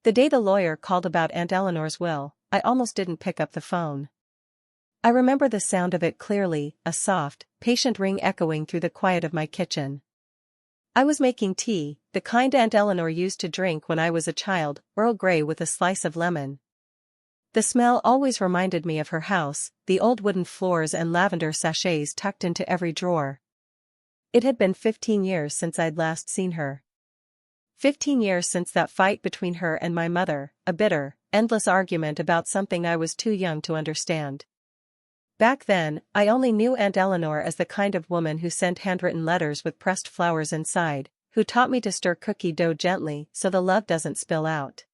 The day the lawyer called about Aunt Eleanor's will, I almost didn't pick up the phone. I remember the sound of it clearly, a soft, patient ring echoing through the quiet of my kitchen. I was making tea, the kind Aunt Eleanor used to drink when I was a child, Earl Grey with a slice of lemon. The smell always reminded me of her house, the old wooden floors and lavender sachets tucked into every drawer. It had been 15 years since I'd last seen her. 15 years since that fight between her and my mother, a bitter, endless argument about something I was too young to understand. Back then, I only knew Aunt Eleanor as the kind of woman who sent handwritten letters with pressed flowers inside, who taught me to stir cookie dough gently so the love doesn't spill out.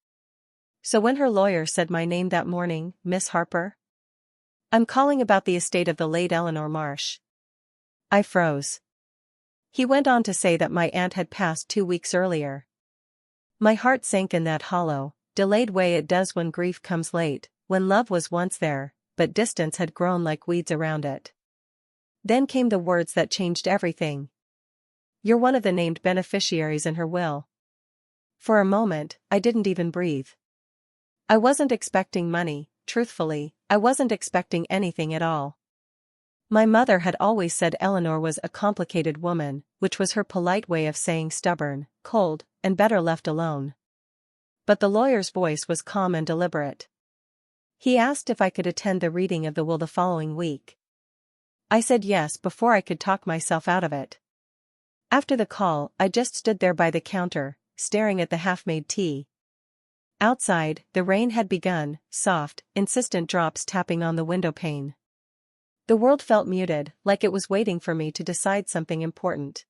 So when her lawyer said my name that morning, Miss Harper? I'm calling about the estate of the late Eleanor Marsh. I froze. He went on to say that my aunt had passed 2 weeks earlier. My heart sank in that hollow, delayed way it does when grief comes late, when love was once there, but distance had grown like weeds around it. Then came the words that changed everything. You're one of the named beneficiaries in her will. For a moment, I didn't even breathe. I wasn't expecting money, truthfully, I wasn't expecting anything at all. My mother had always said Eleanor was a complicated woman, which was her polite way of saying stubborn, cold, and better left alone. But the lawyer's voice was calm and deliberate. He asked if I could attend the reading of the will the following week. I said yes before I could talk myself out of it. After the call, I just stood there by the counter, staring at the half-made tea. Outside, the rain had begun, soft, insistent drops tapping on the window pane. The world felt muted, like it was waiting for me to decide something important.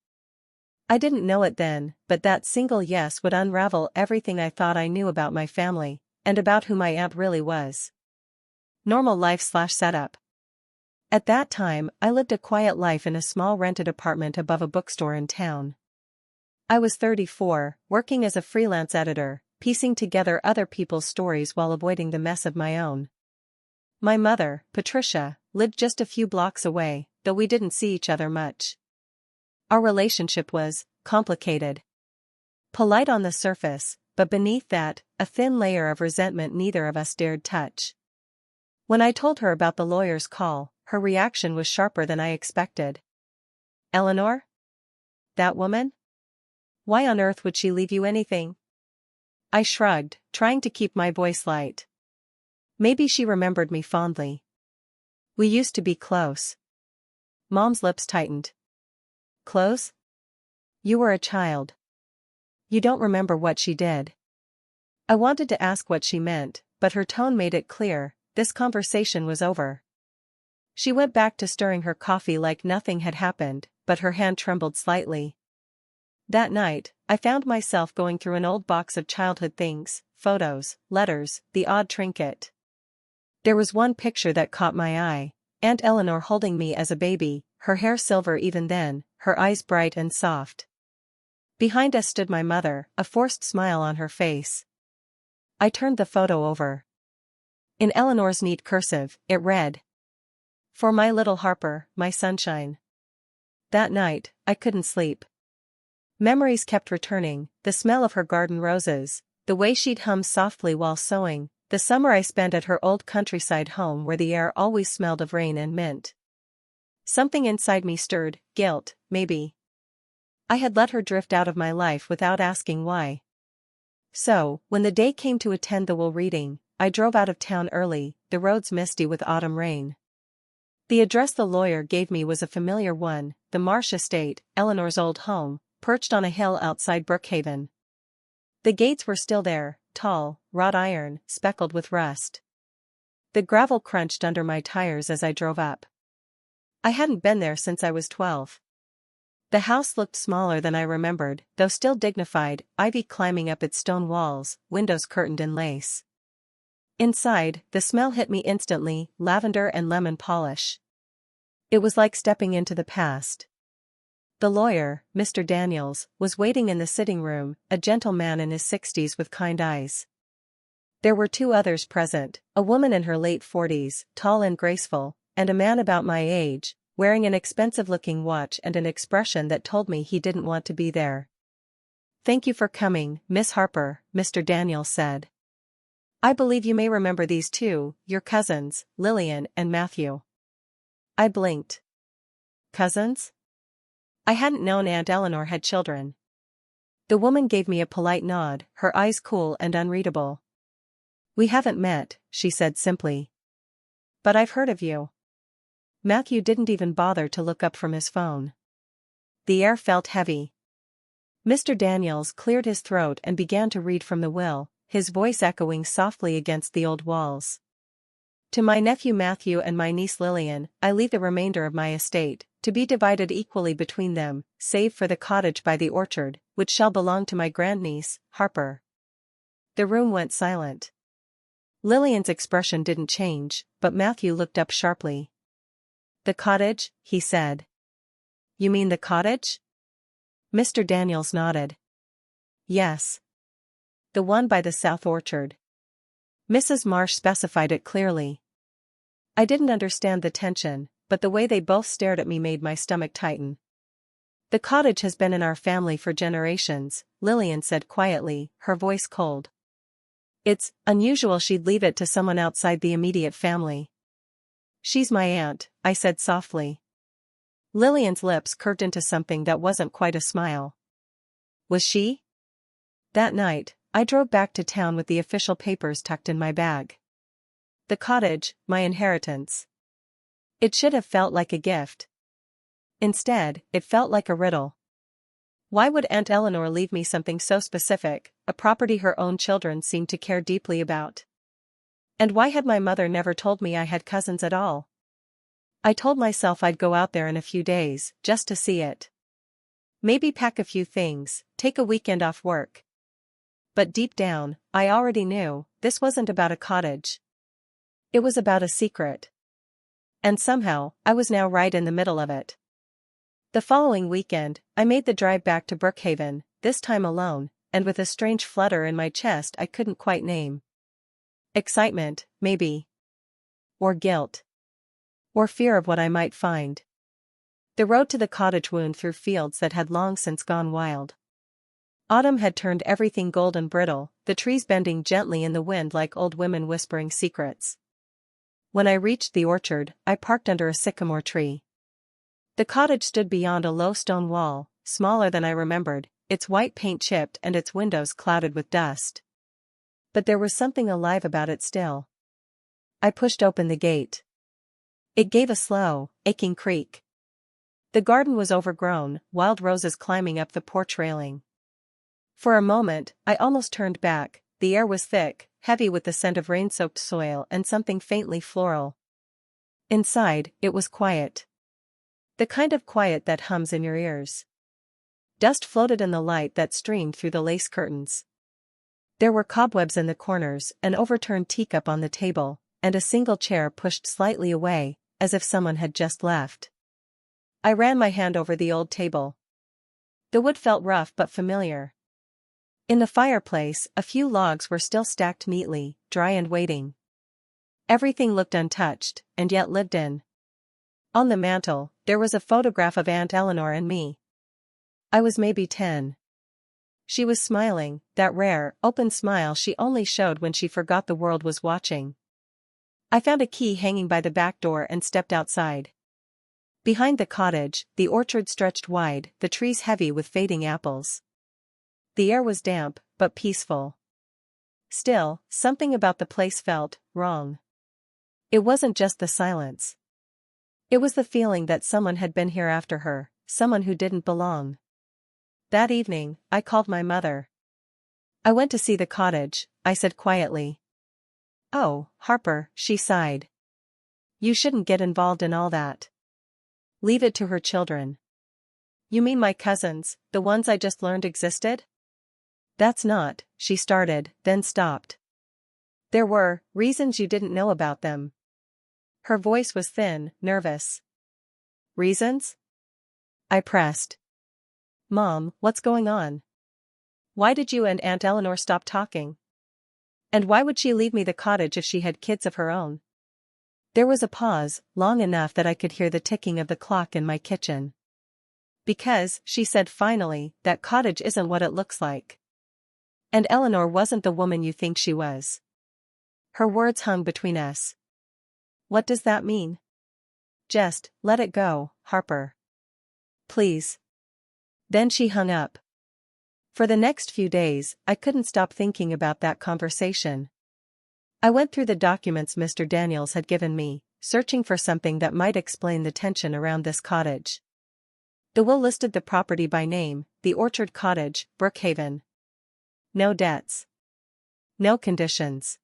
I didn't know it then, but that single yes would unravel everything I thought I knew about my family, and about who my aunt really was. Normal life/setup. At that time, I lived a quiet life in a small rented apartment above a bookstore in town. I was 34, working as a freelance editor, piecing together other people's stories while avoiding the mess of my own. My mother, Patricia, lived just a few blocks away, though we didn't see each other much. Our relationship was complicated. Polite on the surface, but beneath that, a thin layer of resentment neither of us dared touch. When I told her about the lawyer's call, her reaction was sharper than I expected. Eleanor? That woman? Why on earth would she leave you anything? I shrugged, trying to keep my voice light. Maybe she remembered me fondly. We used to be close. Mom's lips tightened. Close? You were a child. You don't remember what she did. I wanted to ask what she meant, but her tone made it clear, this conversation was over. She went back to stirring her coffee like nothing had happened, but her hand trembled slightly. That night, I found myself going through an old box of childhood things, photos, letters, the odd trinket. There was one picture that caught my eye, Aunt Eleanor holding me as a baby, her hair silver even then, her eyes bright and soft. Behind us stood my mother, a forced smile on her face. I turned the photo over. In Eleanor's neat cursive, it read, "For my little Harper, my sunshine." That night, I couldn't sleep. Memories kept returning, the smell of her garden roses, the way she'd hum softly while sewing, the summer I spent at her old countryside home where the air always smelled of rain and mint. Something inside me stirred, guilt, maybe. I had let her drift out of my life without asking why. So, when the day came to attend the will reading, I drove out of town early, the roads misty with autumn rain. The address the lawyer gave me was a familiar one, the Marsh estate, Eleanor's old home, perched on a hill outside Brookhaven. The gates were still there, tall, wrought iron, speckled with rust. The gravel crunched under my tires as I drove up. I hadn't been there since I was 12. The house looked smaller than I remembered, though still dignified, ivy climbing up its stone walls, windows curtained in lace. Inside, the smell hit me instantly, lavender and lemon polish. It was like stepping into the past. The lawyer, Mr. Daniels, was waiting in the sitting room, a gentle man in his 60s with kind eyes. There were 2 others present, a woman in her late 40s, tall and graceful, and a man about my age, wearing an expensive-looking watch and an expression that told me he didn't want to be there. "Thank you for coming, Miss Harper," Mr. Daniels said. "I believe you may remember these two, your cousins, Lillian and Matthew." I blinked. Cousins? I hadn't known Aunt Eleanor had children. The woman gave me a polite nod, her eyes cool and unreadable. "We haven't met," she said simply. "But I've heard of you." Matthew didn't even bother to look up from his phone. The air felt heavy. Mr. Daniels cleared his throat and began to read from the will, his voice echoing softly against the old walls. "To my nephew Matthew and my niece Lillian, I leave the remainder of my estate, to be divided equally between them, save for the cottage by the orchard, which shall belong to my grandniece, Harper." The room went silent. Lillian's expression didn't change, but Matthew looked up sharply. "The cottage?" he said. "You mean the cottage?" Mr. Daniels nodded. "Yes. The one by the south orchard." Mrs. Marsh specified it clearly. I didn't understand the tension, but the way they both stared at me made my stomach tighten. "The cottage has been in our family for generations," Lillian said quietly, her voice cold. "It's unusual she'd leave it to someone outside the immediate family." "She's my aunt," I said softly. Lillian's lips curved into something that wasn't quite a smile. "Was she?" That night, I drove back to town with the official papers tucked in my bag. The cottage, my inheritance. It should have felt like a gift. Instead, it felt like a riddle. Why would Aunt Eleanor leave me something so specific, a property her own children seemed to care deeply about? And why had my mother never told me I had cousins at all? I told myself I'd go out there in a few days, just to see it. Maybe pack a few things, take a weekend off work. But deep down, I already knew, this wasn't about a cottage. It was about a secret. And somehow, I was now right in the middle of it. The following weekend, I made the drive back to Brookhaven, this time alone, and with a strange flutter in my chest I couldn't quite name. Excitement, maybe. Or guilt. Or fear of what I might find. The road to the cottage wound through fields that had long since gone wild. Autumn had turned everything gold and brittle, the trees bending gently in the wind like old women whispering secrets. When I reached the orchard, I parked under a sycamore tree. The cottage stood beyond a low stone wall, smaller than I remembered, its white paint chipped and its windows clouded with dust. But there was something alive about it still. I pushed open the gate. It gave a slow, aching creak. The garden was overgrown, wild roses climbing up the porch railing. For a moment, I almost turned back. The air was thick, heavy with the scent of rain-soaked soil and something faintly floral. Inside, it was quiet. The kind of quiet that hums in your ears. Dust floated in the light that streamed through the lace curtains. There were cobwebs in the corners, an overturned teacup on the table, and a single chair pushed slightly away, as if someone had just left. I ran my hand over the old table. The wood felt rough but familiar. In the fireplace, a few logs were still stacked neatly, dry and waiting. Everything looked untouched, and yet lived in. On the mantel, there was a photograph of Aunt Eleanor and me. I was maybe 10. She was smiling, that rare, open smile she only showed when she forgot the world was watching. I found a key hanging by the back door and stepped outside. Behind the cottage, the orchard stretched wide, the trees heavy with fading apples. The air was damp, but peaceful. Still, something about the place felt wrong. It wasn't just the silence. It was the feeling that someone had been here after her, someone who didn't belong. That evening, I called my mother. "I went to see the cottage," I said quietly. "Oh, Harper," she sighed. "You shouldn't get involved in all that. Leave it to her children." "You mean my cousins, the ones I just learned existed?" "That's not," she started, then stopped. "There were reasons you didn't know about them." Her voice was thin, nervous. "Reasons?" I pressed. "Mom, what's going on? Why did you and Aunt Eleanor stop talking? And why would she leave me the cottage if she had kids of her own?" There was a pause, long enough that I could hear the ticking of the clock in my kitchen. Because, she said finally, that cottage isn't what it looks like. And Eleanor wasn't the woman you think she was. Her words hung between us. What does that mean? Just, let it go, Harper. Please. Then she hung up. For the next few days, I couldn't stop thinking about that conversation. I went through the documents Mr. Daniels had given me, searching for something that might explain the tension around this cottage. The will listed the property by name, the Orchard Cottage, Brookhaven. No debts. No conditions.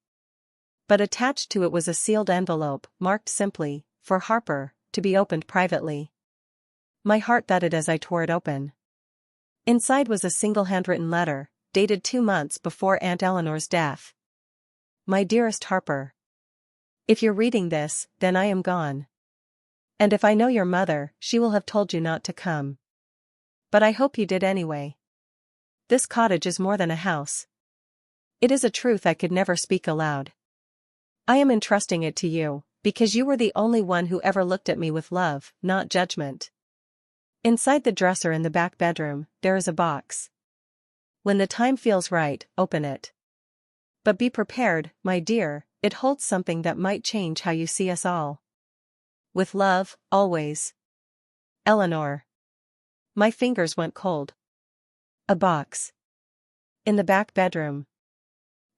But attached to it was a sealed envelope, marked simply, for Harper, to be opened privately. My heart thudded as I tore it open. Inside was a single handwritten letter, dated 2 months before Aunt Eleanor's death. My dearest Harper. If you're reading this, then I am gone. And if I know your mother, she will have told you not to come. But I hope you did anyway. This cottage is more than a house. It is a truth I could never speak aloud. I am entrusting it to you, because you were the only one who ever looked at me with love, not judgment. Inside the dresser in the back bedroom, there is a box. When the time feels right, open it. But be prepared, my dear, it holds something that might change how you see us all. With love, always. Eleanor. My fingers went cold. A box. In the back bedroom.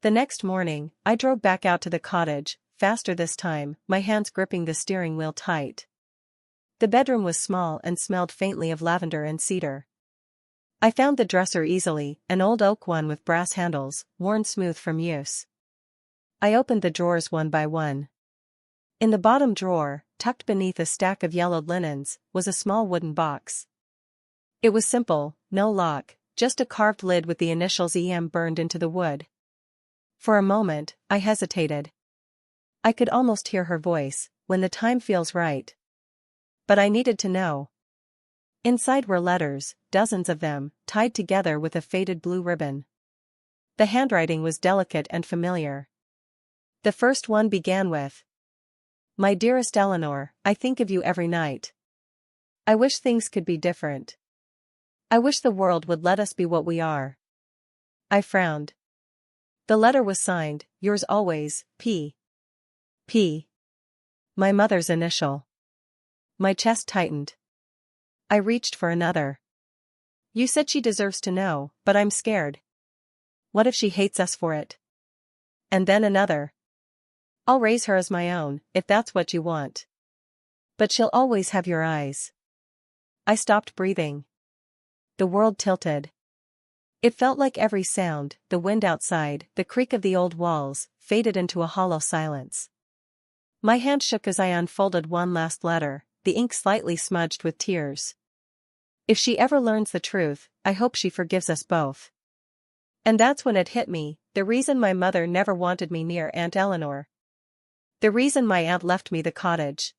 The next morning, I drove back out to the cottage, faster this time, my hands gripping the steering wheel tight. The bedroom was small and smelled faintly of lavender and cedar. I found the dresser easily, an old oak one with brass handles, worn smooth from use. I opened the drawers one by one. In the bottom drawer, tucked beneath a stack of yellowed linens, was a small wooden box. It was simple, no lock, just a carved lid with the initials EM burned into the wood. For a moment, I hesitated. I could almost hear her voice, when the time feels right. But I needed to know. Inside were letters, dozens of them, tied together with a faded blue ribbon. The handwriting was delicate and familiar. The first one began with, My dearest Eleanor, I think of you every night. I wish things could be different. I wish the world would let us be what we are. I frowned. The letter was signed, yours always, P. P. My mother's initial. My chest tightened. I reached for another. You said she deserves to know, but I'm scared. What if she hates us for it? And then another. I'll raise her as my own, if that's what you want. But she'll always have your eyes. I stopped breathing. The world tilted. It felt like every sound, the wind outside, the creak of the old walls, faded into a hollow silence. My hand shook as I unfolded one last letter, the ink slightly smudged with tears. If she ever learns the truth, I hope she forgives us both. And that's when it hit me, the reason my mother never wanted me near Aunt Eleanor. The reason my aunt left me the cottage.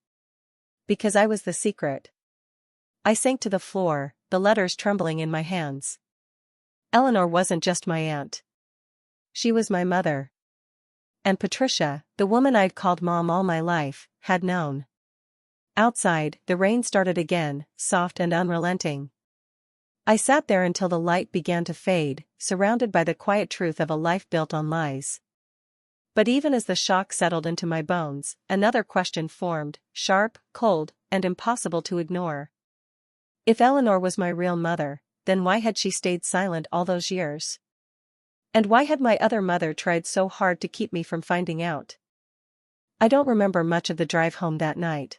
Because I was the secret. I sank to the floor, the letters trembling in my hands. Eleanor wasn't just my aunt. She was my mother. And Patricia, the woman I'd called Mom all my life, had known. Outside, the rain started again, soft and unrelenting. I sat there until the light began to fade, surrounded by the quiet truth of a life built on lies. But even as the shock settled into my bones, another question formed, sharp, cold, and impossible to ignore. If Eleanor was my real mother, then why had she stayed silent all those years? And why had my other mother tried so hard to keep me from finding out? I don't remember much of the drive home that night.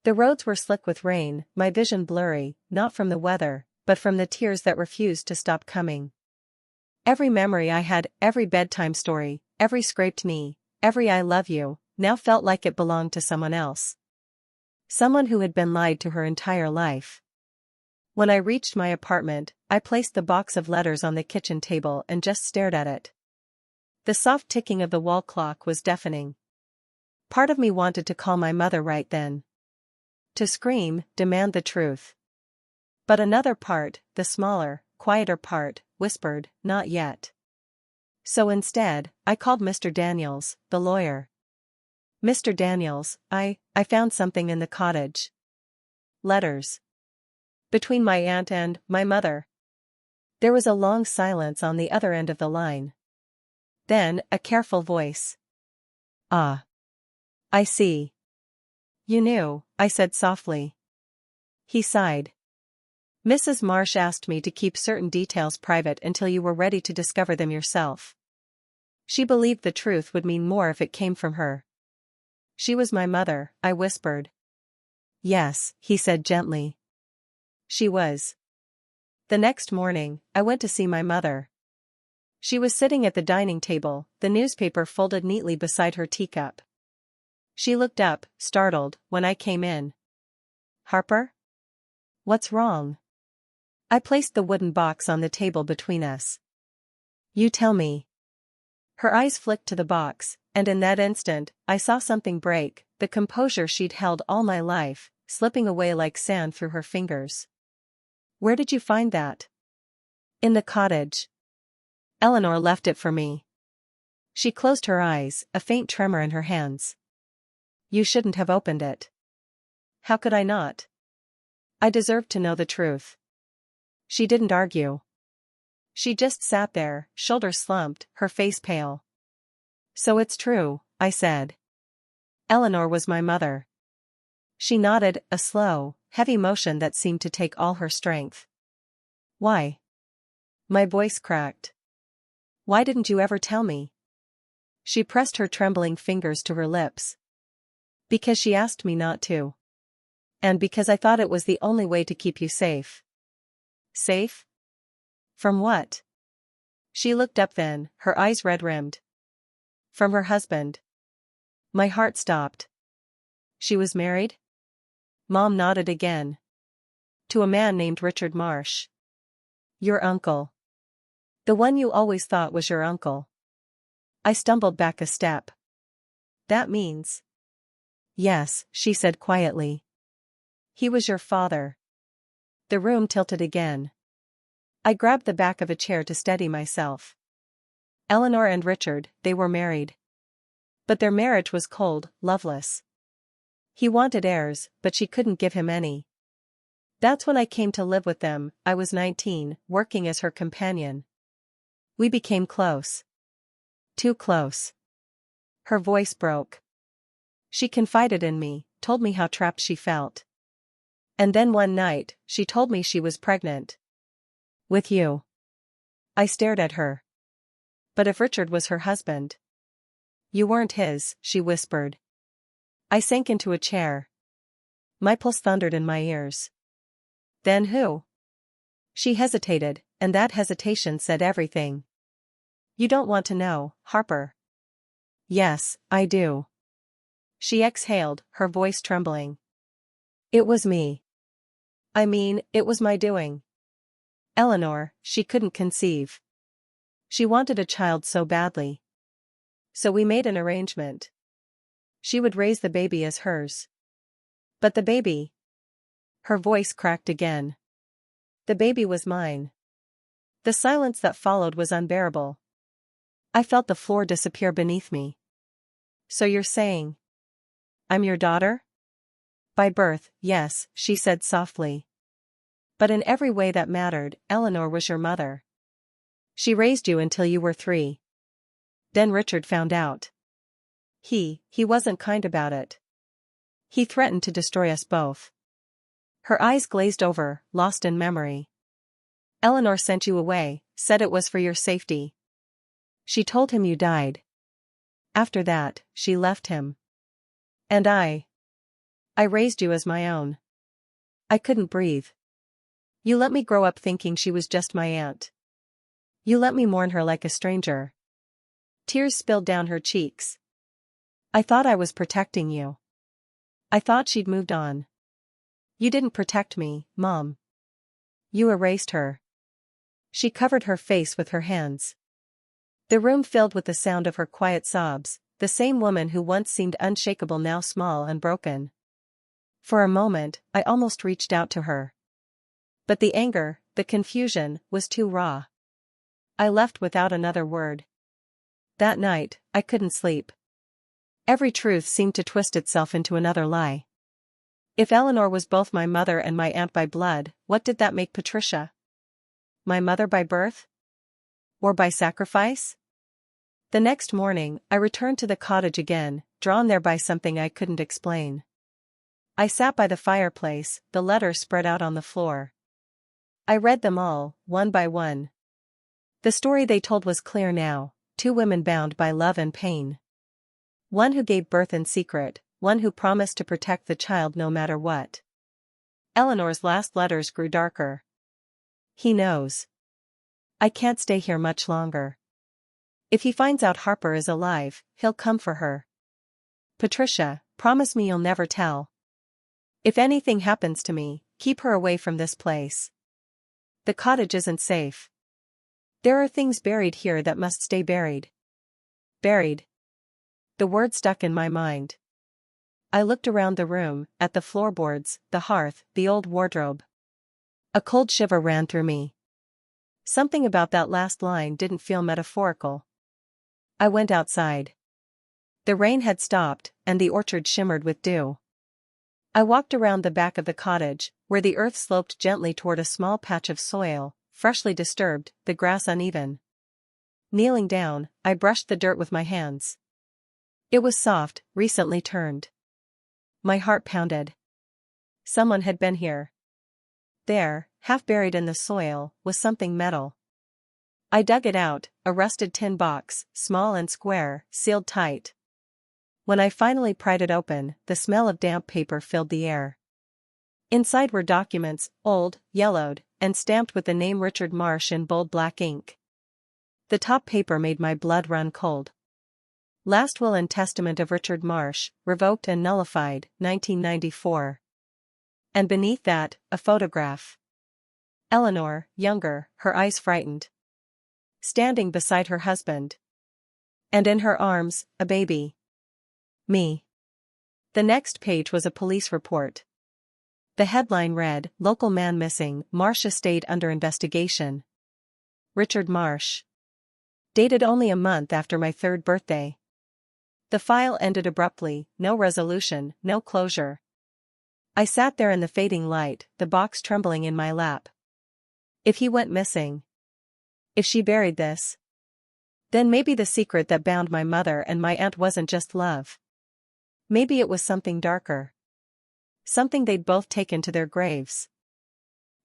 The roads were slick with rain, my vision blurry, not from the weather, but from the tears that refused to stop coming. Every memory I had, every bedtime story, every scraped knee, every I love you, now felt like it belonged to someone else. Someone who had been lied to her entire life. When I reached my apartment, I placed the box of letters on the kitchen table and just stared at it. The soft ticking of the wall clock was deafening. Part of me wanted to call my mother right then. To scream, demand the truth. But another part, the smaller, quieter part, whispered, not yet. So instead, I called Mr. Daniels, the lawyer. Mr. Daniels, I found something in the cottage. Letters. Between my aunt and my mother. There was a long silence on the other end of the line. Then, a careful voice. Ah. I see. You knew, I said softly. He sighed. Mrs. Marsh asked me to keep certain details private until you were ready to discover them yourself. She believed the truth would mean more if it came from her. She was my mother, I whispered. Yes, he said gently. She was. The next morning, I went to see my mother. She was sitting at the dining table, the newspaper folded neatly beside her teacup. She looked up, startled, when I came in. Harper? What's wrong? I placed the wooden box on the table between us. You tell me. Her eyes flicked to the box, and in that instant, I saw something break, the composure she'd held all my life, slipping away like sand through her fingers. Where did you find that? In the cottage. Eleanor left it for me. She closed her eyes, a faint tremor in her hands. You shouldn't have opened it. How could I not? I deserved to know the truth. She didn't argue. She just sat there, shoulders slumped, her face pale. So it's true, I said. Eleanor was my mother. She nodded, a slow, heavy motion that seemed to take all her strength. Why? My voice cracked. Why didn't you ever tell me? She pressed her trembling fingers to her lips. Because she asked me not to. And because I thought it was the only way to keep you safe. Safe? From what? She looked up then, her eyes red-rimmed. From her husband. My heart stopped. She was married? Mom nodded again. To a man named Richard Marsh. Your uncle. The one you always thought was your uncle. I stumbled back a step. That means. Yes, she said quietly. He was your father. The room tilted again. I grabbed the back of a chair to steady myself. Eleanor and Richard, they were married. But their marriage was cold, loveless. He wanted heirs, but she couldn't give him any. That's when I came to live with them. I was 19, working as her companion. We became close. Too close. Her voice broke. She confided in me, told me how trapped she felt. And then one night, she told me she was pregnant. With you. I stared at her. But if Richard was her husband. You weren't his, she whispered. I sank into a chair. My pulse thundered in my ears. Then who? She hesitated, and that hesitation said everything. You don't want to know, Harper. Yes, I do. She exhaled, her voice trembling. It was me. I mean, it was my doing. Eleanor, she couldn't conceive. She wanted a child so badly. So we made an arrangement. She would raise the baby as hers. But the baby. Her voice cracked again. The baby was mine. The silence that followed was unbearable. I felt the floor disappear beneath me. So you're saying. I'm your daughter? By birth, yes, she said softly. But in every way that mattered, Eleanor was your mother. She raised you until you were 3. Then Richard found out. He wasn't kind about it. He threatened to destroy us both. Her eyes glazed over, lost in memory. Eleanor sent you away, said it was for your safety. She told him you died. After that, she left him. And I raised you as my own. I couldn't breathe. You let me grow up thinking she was just my aunt. You let me mourn her like a stranger. Tears spilled down her cheeks. I thought I was protecting you. I thought she'd moved on. You didn't protect me, Mom. You erased her. She covered her face with her hands. The room filled with the sound of her quiet sobs, the same woman who once seemed unshakable now small and broken. For a moment, I almost reached out to her. But the anger, the confusion, was too raw. I left without another word. That night, I couldn't sleep. Every truth seemed to twist itself into another lie. If Eleanor was both my mother and my aunt by blood, what did that make Patricia? My mother by birth? Or by sacrifice? The next morning, I returned to the cottage again, drawn there by something I couldn't explain. I sat by the fireplace, the letters spread out on the floor. I read them all, one by one. The story they told was clear now, two women bound by love and pain. One who gave birth in secret, one who promised to protect the child no matter what. Eleanor's last letters grew darker. He knows. I can't stay here much longer. If he finds out Harper is alive, he'll come for her. Patricia, promise me you'll never tell. If anything happens to me, keep her away from this place. The cottage isn't safe. There are things buried here that must stay buried. Buried. The word stuck in my mind. I looked around the room, at the floorboards, the hearth, the old wardrobe. A cold shiver ran through me. Something about that last line didn't feel metaphorical. I went outside. The rain had stopped, and the orchard shimmered with dew. I walked around the back of the cottage, where the earth sloped gently toward a small patch of soil, freshly disturbed, the grass uneven. Kneeling down, I brushed the dirt with my hands. It was soft, recently turned. My heart pounded. Someone had been here. There, half buried in the soil, was something metal. I dug it out, a rusted tin box, small and square, sealed tight. When I finally pried it open, the smell of damp paper filled the air. Inside were documents, old, yellowed, and stamped with the name Richard Marsh in bold black ink. The top paper made my blood run cold. Last Will and Testament of Richard Marsh, revoked and nullified, 1994. And beneath that, a photograph. Eleanor, younger, her eyes frightened. Standing beside her husband. And in her arms, a baby. Me. The next page was a police report. The headline read, "Local man missing, Marsh estate under investigation." Richard Marsh. Dated only a month after my 3rd birthday. The file ended abruptly, no resolution, no closure. I sat there in the fading light, the box trembling in my lap. If he went missing. If she buried this. Then maybe the secret that bound my mother and my aunt wasn't just love. Maybe it was something darker. Something they'd both taken to their graves.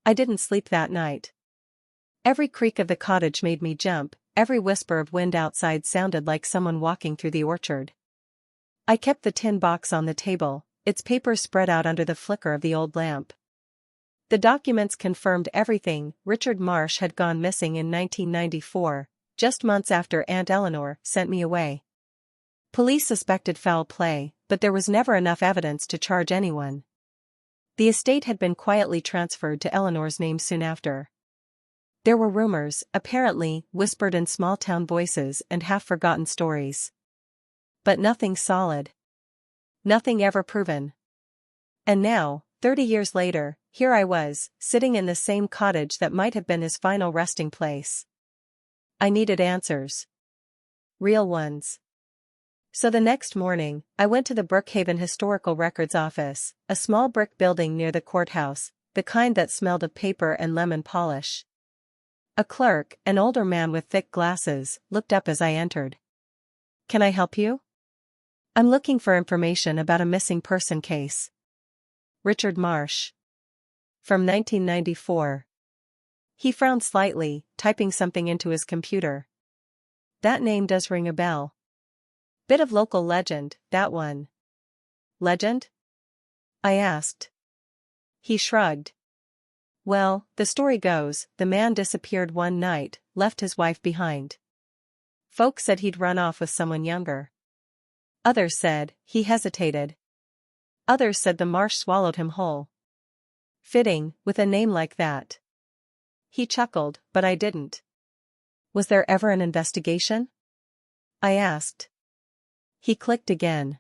I didn't sleep that night. Every creak of the cottage made me jump, every whisper of wind outside sounded like someone walking through the orchard. I kept the tin box on the table, its papers spread out under the flicker of the old lamp. The documents confirmed everything. Richard Marsh had gone missing in 1994, just months after Aunt Eleanor sent me away. Police suspected foul play, but there was never enough evidence to charge anyone. The estate had been quietly transferred to Eleanor's name soon after. There were rumors, apparently, whispered in small-town voices and half-forgotten stories. But nothing solid. Nothing ever proven. And now, 30 years later, here I was, sitting in the same cottage that might have been his final resting place. I needed answers. Real ones. So the next morning, I went to the Brookhaven Historical Records office, a small brick building near the courthouse, the kind that smelled of paper and lemon polish. A clerk, an older man with thick glasses, looked up as I entered. "Can I help you?" "I'm looking for information about a missing person case." Richard Marsh. From 1994. He frowned slightly, typing something into his computer. That name does ring a bell. Bit of local legend, that one. Legend? I asked. He shrugged. Well, the story goes, the man disappeared one night, left his wife behind. Folks said he'd run off with someone younger. Others said, he hesitated. Others said the marsh swallowed him whole. Fitting, with a name like that. He chuckled, but I didn't. Was there ever an investigation? I asked. He clicked again.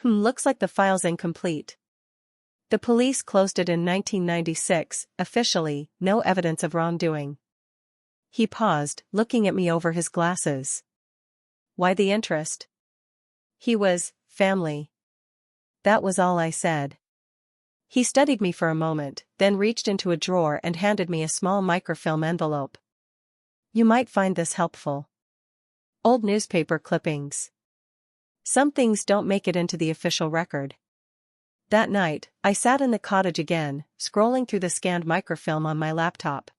Looks like the file's incomplete. The police closed it in 1996, officially, no evidence of wrongdoing. He paused, looking at me over his glasses. Why the interest? He was, family. That was all I said. He studied me for a moment, then reached into a drawer and handed me a small microfilm envelope. You might find this helpful. Old newspaper clippings. Some things don't make it into the official record. That night, I sat in the cottage again, scrolling through the scanned microfilm on my laptop.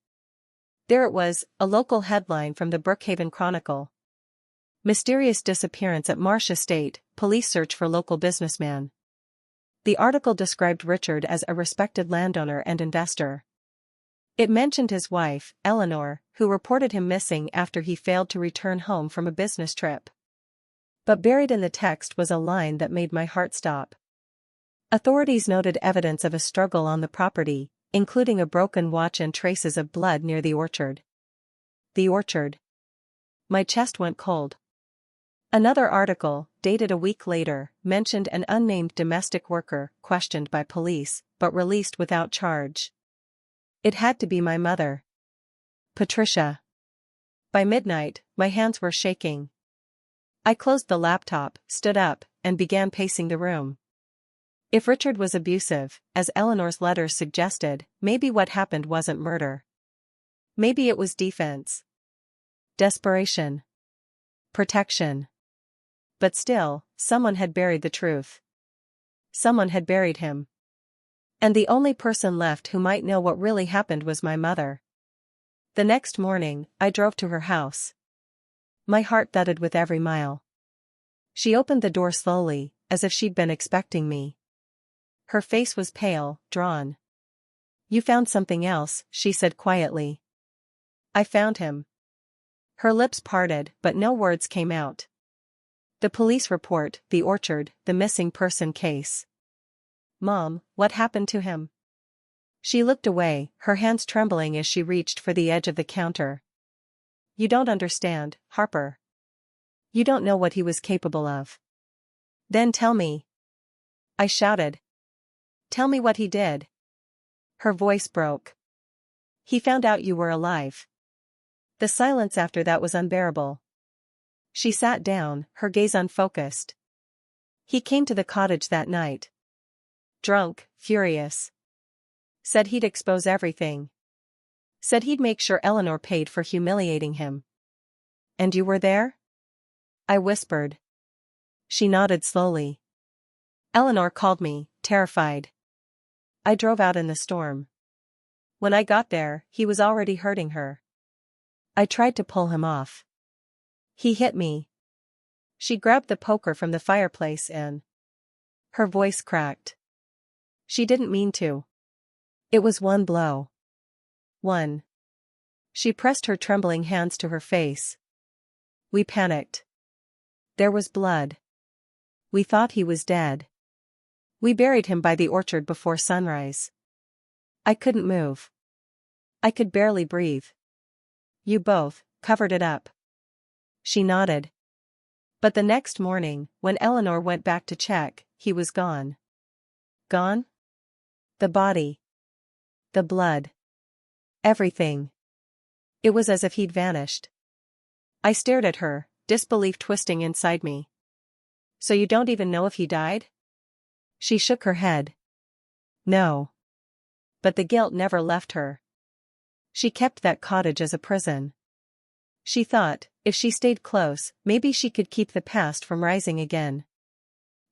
There it was, a local headline from the Brookhaven Chronicle. Mysterious disappearance at Marsh Estate, police search for local businessman. The article described Richard as a respected landowner and investor. It mentioned his wife, Eleanor, who reported him missing after he failed to return home from a business trip. But buried in the text was a line that made my heart stop. Authorities noted evidence of a struggle on the property, including a broken watch and traces of blood near the orchard. The orchard. My chest went cold. Another article, dated a week later, mentioned an unnamed domestic worker, questioned by police, but released without charge. It had to be my mother. Patricia. By midnight, my hands were shaking. I closed the laptop, stood up, and began pacing the room. If Richard was abusive, as Eleanor's letters suggested, maybe what happened wasn't murder. Maybe it was defense. Desperation. Protection. But still, someone had buried the truth. Someone had buried him. And the only person left who might know what really happened was my mother. The next morning, I drove to her house. My heart thudded with every mile. She opened the door slowly, as if she'd been expecting me. Her face was pale, drawn. You found something else, she said quietly. I found him. Her lips parted, but no words came out. The police report, the orchard, the missing person case. Mom, what happened to him? She looked away, her hands trembling as she reached for the edge of the counter. You don't understand, Harper. You don't know what he was capable of. Then tell me. I shouted. Tell me what he did. Her voice broke. He found out you were alive. The silence after that was unbearable. She sat down, her gaze unfocused. He came to the cottage that night. Drunk, furious. Said he'd expose everything. Said he'd make sure Eleanor paid for humiliating him. And you were there? I whispered. She nodded slowly. Eleanor called me, terrified. I drove out in the storm. When I got there, he was already hurting her. I tried to pull him off. He hit me. She grabbed the poker from the fireplace and... Her voice cracked. She didn't mean to. It was one blow. One. She pressed her trembling hands to her face. We panicked. There was blood. We thought he was dead. We buried him by the orchard before sunrise. I couldn't move. I could barely breathe. You both covered it up. She nodded. But the next morning, when Eleanor went back to check, he was gone. Gone? The body. The blood. Everything. It was as if he'd vanished. I stared at her, disbelief twisting inside me. So you don't even know if he died? She shook her head. No. But the guilt never left her. She kept that cottage as a prison. She thought, if she stayed close, maybe she could keep the past from rising again.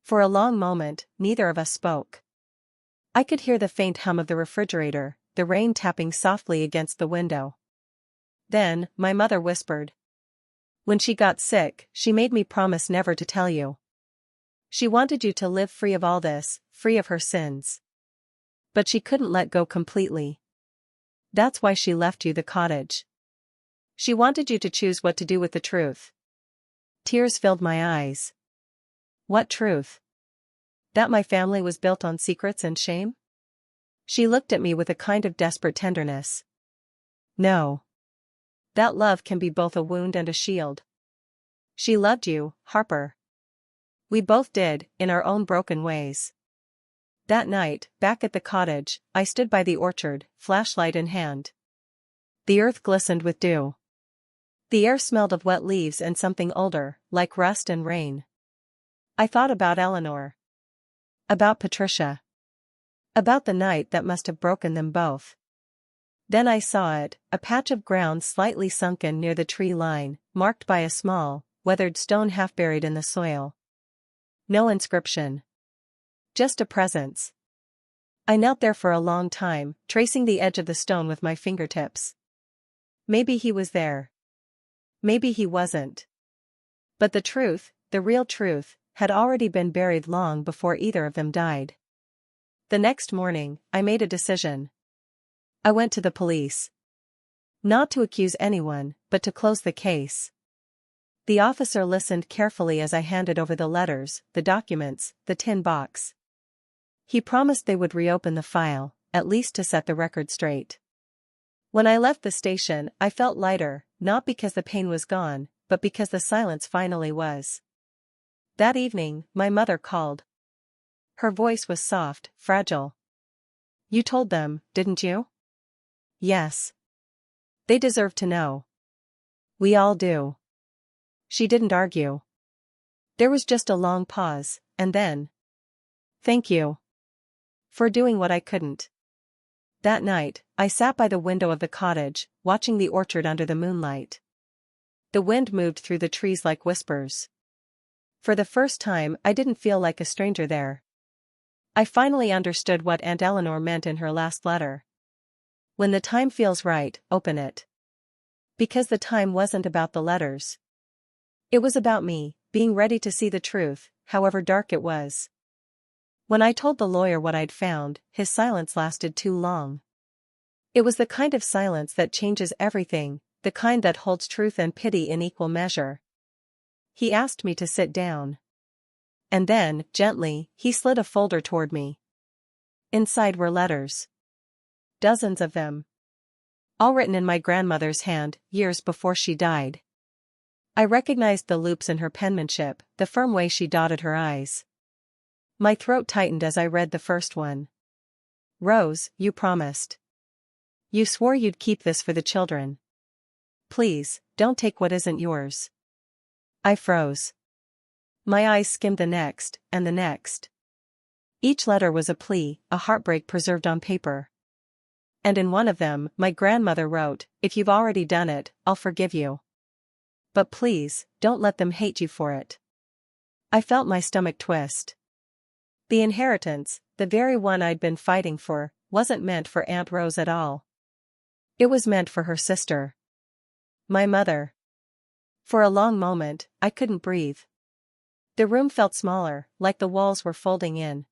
For a long moment, neither of us spoke. I could hear the faint hum of the refrigerator, the rain tapping softly against the window. Then, my mother whispered. When she got sick, she made me promise never to tell you. She wanted you to live free of all this, free of her sins. But she couldn't let go completely. That's why she left you the cottage. She wanted you to choose what to do with the truth. Tears filled my eyes. What truth? That my family was built on secrets and shame? She looked at me with a kind of desperate tenderness. No. That love can be both a wound and a shield. She loved you, Harper. We both did, in our own broken ways. That night, back at the cottage, I stood by the orchard, flashlight in hand. The earth glistened with dew. The air smelled of wet leaves and something older, like rust and rain. I thought about Eleanor. About Patricia. About the night that must have broken them both. Then I saw it, a patch of ground slightly sunken near the tree line, marked by a small, weathered stone half buried in the soil. No inscription. Just a presence. I knelt there for a long time, tracing the edge of the stone with my fingertips. Maybe he was there. Maybe he wasn't. But the truth, the real truth, had already been buried long before either of them died. The next morning, I made a decision. I went to the police. Not to accuse anyone, but to close the case. The officer listened carefully as I handed over the letters, the documents, the tin box. He promised they would reopen the file, at least to set the record straight. When I left the station, I felt lighter, not because the pain was gone, but because the silence finally was. That evening, my mother called. Her voice was soft, fragile. You told them, didn't you? Yes. They deserve to know. We all do. She didn't argue. There was just a long pause, and then. Thank you. For doing what I couldn't. That night, I sat by the window of the cottage, watching the orchard under the moonlight. The wind moved through the trees like whispers. For the first time, I didn't feel like a stranger there. I finally understood what Aunt Eleanor meant in her last letter. When the time feels right, open it. Because the time wasn't about the letters. It was about me, being ready to see the truth, however dark it was. When I told the lawyer what I'd found, his silence lasted too long. It was the kind of silence that changes everything, the kind that holds truth and pity in equal measure. He asked me to sit down. And then, gently, he slid a folder toward me. Inside were letters. Dozens of them. All written in my grandmother's hand, years before she died. I recognized the loops in her penmanship, the firm way she dotted her I's. My throat tightened as I read the first one. Rose, you promised. You swore you'd keep this for the children. Please, don't take what isn't yours. I froze. My eyes skimmed the next, and the next. Each letter was a plea, a heartbreak preserved on paper. And in one of them, my grandmother wrote, if you've already done it, I'll forgive you. But please, don't let them hate you for it. I felt my stomach twist. The inheritance, the very one I'd been fighting for, wasn't meant for Aunt Rose at all. It was meant for her sister. My mother. For a long moment, I couldn't breathe. The room felt smaller, like the walls were folding in.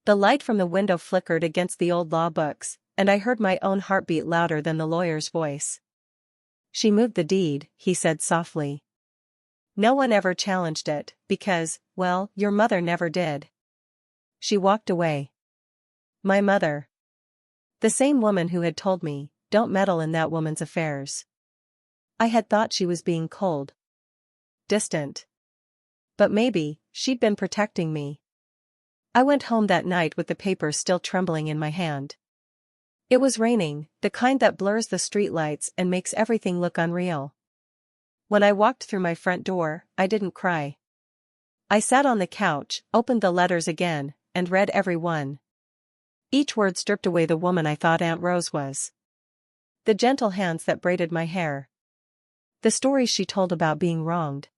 The light from the window flickered against the old law books, and I heard my own heartbeat louder than the lawyer's voice. She moved the deed, he said softly. No one ever challenged it, because, well, your mother never did. She walked away. My mother. The same woman who had told me, don't meddle in that woman's affairs. I had thought she was being cold. Distant. But maybe, she'd been protecting me. I went home that night with the papers still trembling in my hand. It was raining, the kind that blurs the streetlights and makes everything look unreal. When I walked through my front door, I didn't cry. I sat on the couch, opened the letters again, and read every one. Each word stripped away the woman I thought Aunt Rose was. The gentle hands that braided my hair. The stories she told about being wronged.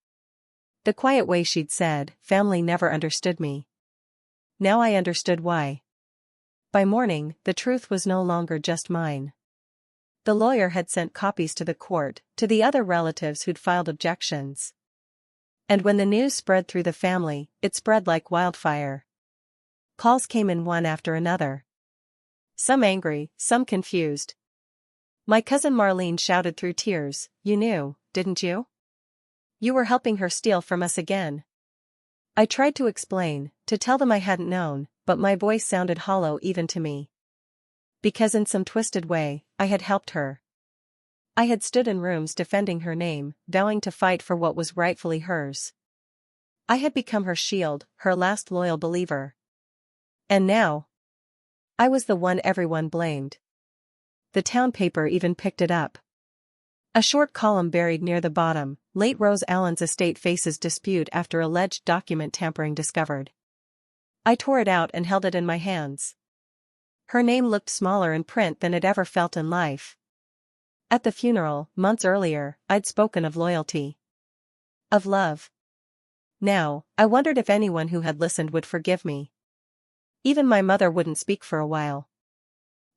The quiet way she'd said, family never understood me. Now I understood why. By morning, the truth was no longer just mine. The lawyer had sent copies to the court, to the other relatives who'd filed objections. And when the news spread through the family, it spread like wildfire. Calls came in one after another. Some angry, some confused. My cousin Marlene shouted through tears, you knew, didn't you? You were helping her steal from us again. I tried to explain, to tell them I hadn't known, but my voice sounded hollow even to me. Because in some twisted way, I had helped her. I had stood in rooms defending her name, vowing to fight for what was rightfully hers. I had become her shield, her last loyal believer. And now, I was the one everyone blamed. The town paper even picked it up. A short column buried near the bottom, late Rose Allen's estate faces dispute after alleged document tampering discovered. I tore it out and held it in my hands. Her name looked smaller in print than it ever felt in life. At the funeral, months earlier, I'd spoken of loyalty. Of love. Now, I wondered if anyone who had listened would forgive me. Even my mother wouldn't speak for a while.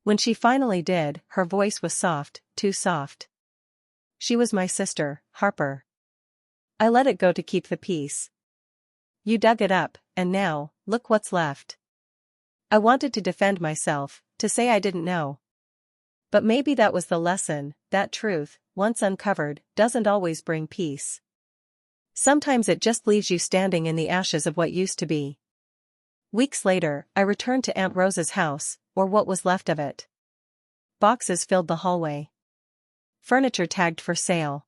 When she finally did, her voice was soft, too soft. She was my sister, Harper. I let it go to keep the peace. You dug it up, and now, look what's left. I wanted to defend myself, to say I didn't know. But maybe that was the lesson, that truth, once uncovered, doesn't always bring peace. Sometimes it just leaves you standing in the ashes of what used to be. Weeks later, I returned to Aunt Rose's house, or what was left of it. Boxes filled the hallway. Furniture tagged for sale.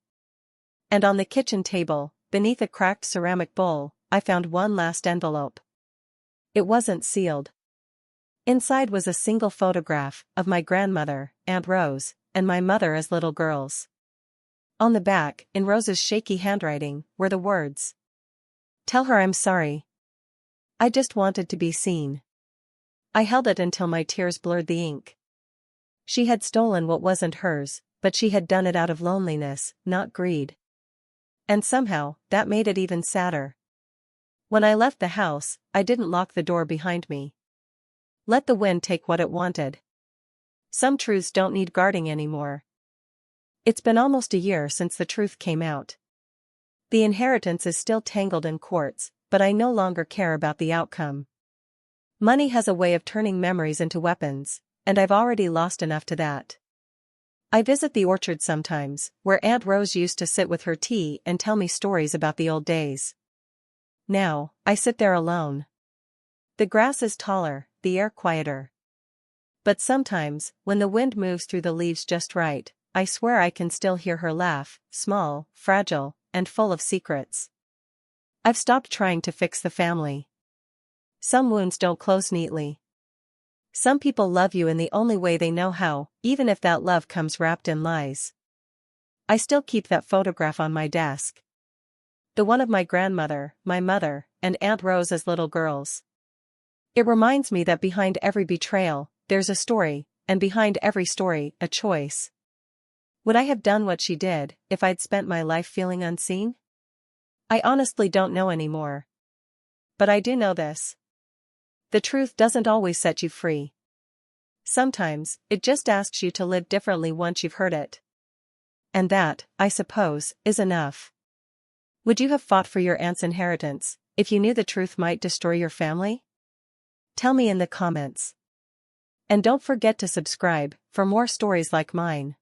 And on the kitchen table, beneath a cracked ceramic bowl, I found one last envelope. It wasn't sealed. Inside was a single photograph of my grandmother, Aunt Rose, and my mother as little girls. On the back, in Rose's shaky handwriting, were the words, "Tell her I'm sorry. I just wanted to be seen." I held it until my tears blurred the ink. She had stolen what wasn't hers, but she had done it out of loneliness, not greed. And somehow, that made it even sadder. When I left the house, I didn't lock the door behind me. Let the wind take what it wanted. Some truths don't need guarding anymore. It's been almost a year since the truth came out. The inheritance is still tangled in courts, but I no longer care about the outcome. Money has a way of turning memories into weapons, and I've already lost enough to that. I visit the orchard sometimes, where Aunt Rose used to sit with her tea and tell me stories about the old days. Now, I sit there alone. The grass is taller, the air quieter. But sometimes, when the wind moves through the leaves just right, I swear I can still hear her laugh, small, fragile, and full of secrets. I've stopped trying to fix the family. Some wounds don't close neatly. Some people love you in the only way they know how, even if that love comes wrapped in lies. I still keep that photograph on my desk. The one of my grandmother, my mother, and Aunt Rose as little girls. It reminds me that behind every betrayal, there's a story, and behind every story, a choice. Would I have done what she did, if I'd spent my life feeling unseen? I honestly don't know anymore. But I do know this. The truth doesn't always set you free. Sometimes, it just asks you to live differently once you've heard it. And that, I suppose, is enough. Would you have fought for your aunt's inheritance, if you knew the truth might destroy your family? Tell me in the comments. And don't forget to subscribe, for more stories like mine.